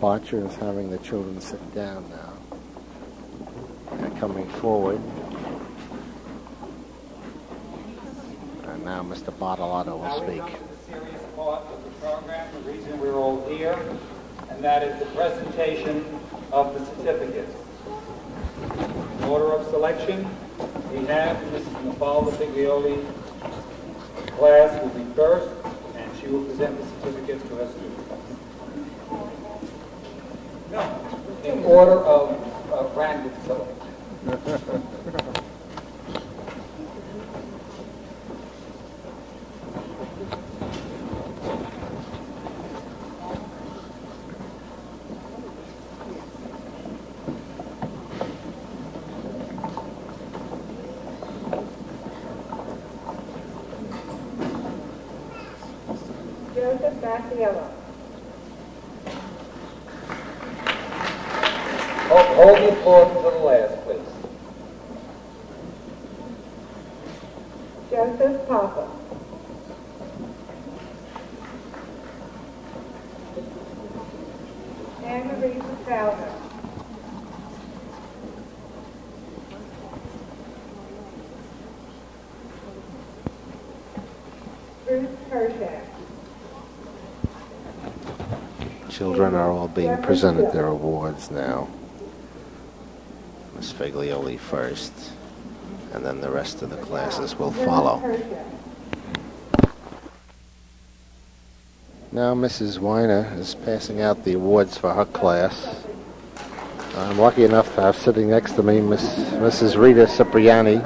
Botcher is having the children sit down now. They're coming forward. And now Mr. Bartolotto will speak. Now we come to the serious part of the program, the reason we're all here, and that is the presentation of the certificates. In order of selection, we have Mrs. Mafalda Figlioli. Class will be first, and she will present the certificates to her students. No, in order of random selection. Joseph Mattiello. Hold the applause to the last, please. Joseph Papa. Anne-Marie Fowler. Bruce Hershak. Children are all being presented their awards now. Miss Figlioli first, and then the rest of the classes will follow. Now Mrs. Weiner is passing out the awards for her class. I'm lucky enough to have sitting next to me Mrs. Rita Cipriani.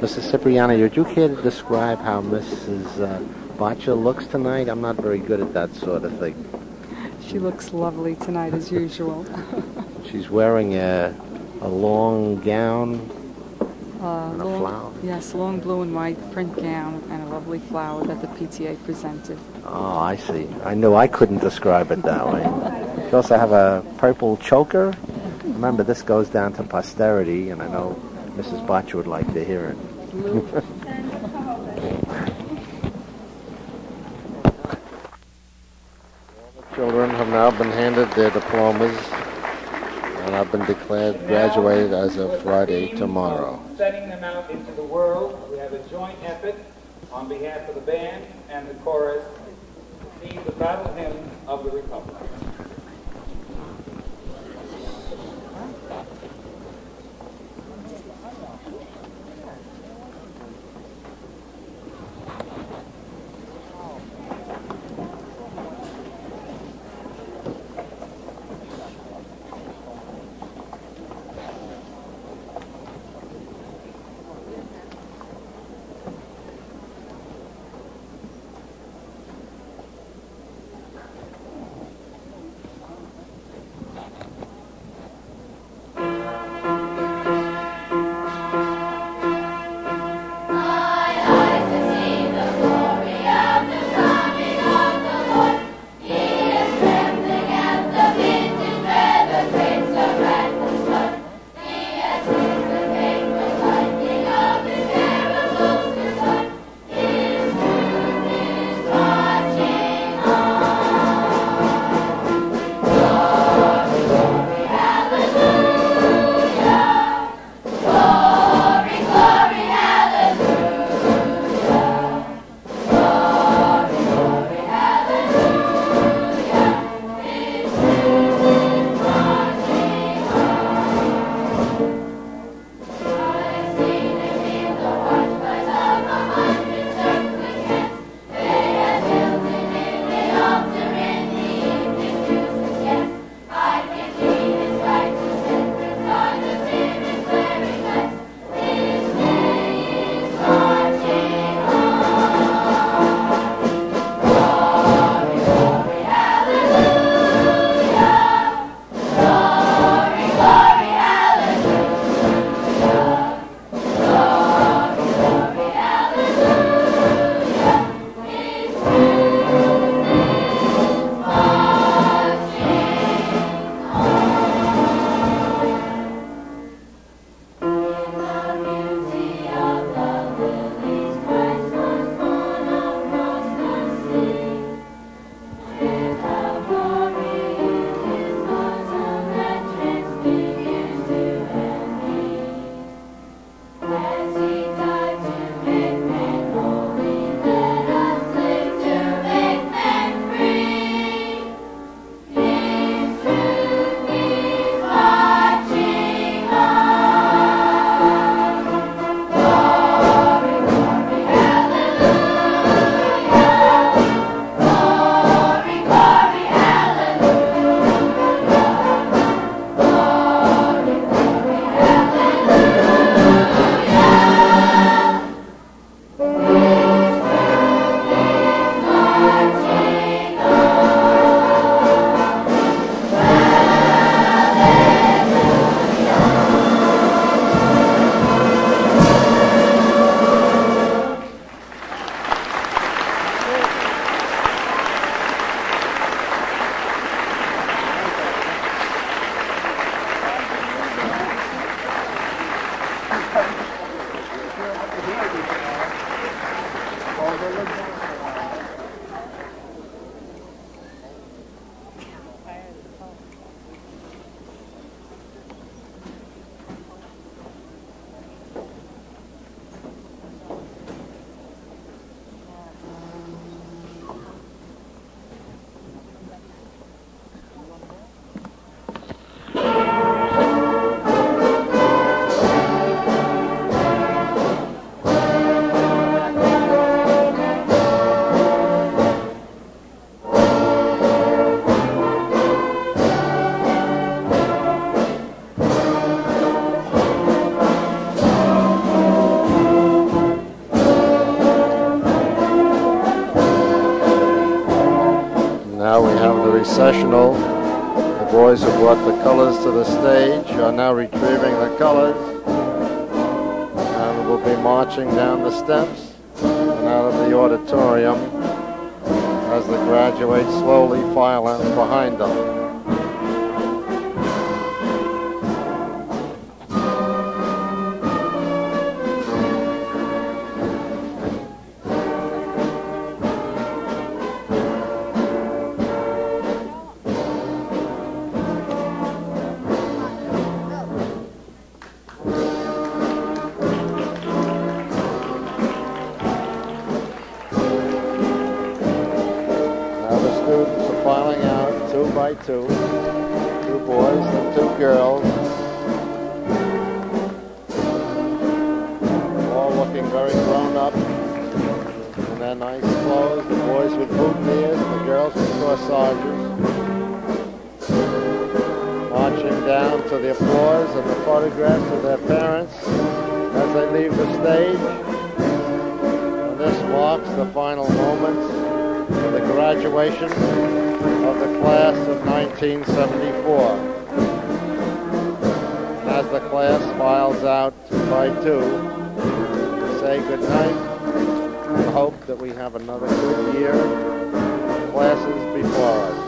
Mrs. Cipriani, would you care to describe how Mrs. Botcher looks tonight? I'm not very good at that sort of thing. She looks lovely tonight as usual. She's wearing a long gown and a flower. Yes, long blue and white print gown and a lovely flower that the PTA presented. Oh, I see. I knew I couldn't describe it that way. She also have a purple choker. Remember, this goes down to posterity, and I know Mrs. Botcher would like to hear it. Children have now been handed their diplomas and have been declared graduated as of Friday tomorrow. Sending them out into the world, we have a joint effort on behalf of the band and the chorus to sing the battle hymn of the Republic. recessional. The boys who brought the colors to the stage are now retrieving the colors and will be marching down the steps and out of the auditorium as the graduates slowly file out behind them. Students are filing out two by two boys and two girls, all looking very grown up in their nice clothes, the boys with boutonnieres and the girls with corsages, marching down to the applause and the photographs of their parents as they leave the stage. And this marks the final moments of the graduation of the class of 1974. And as the class files out two by two, we say good night and hope that we have another good year of classes before us.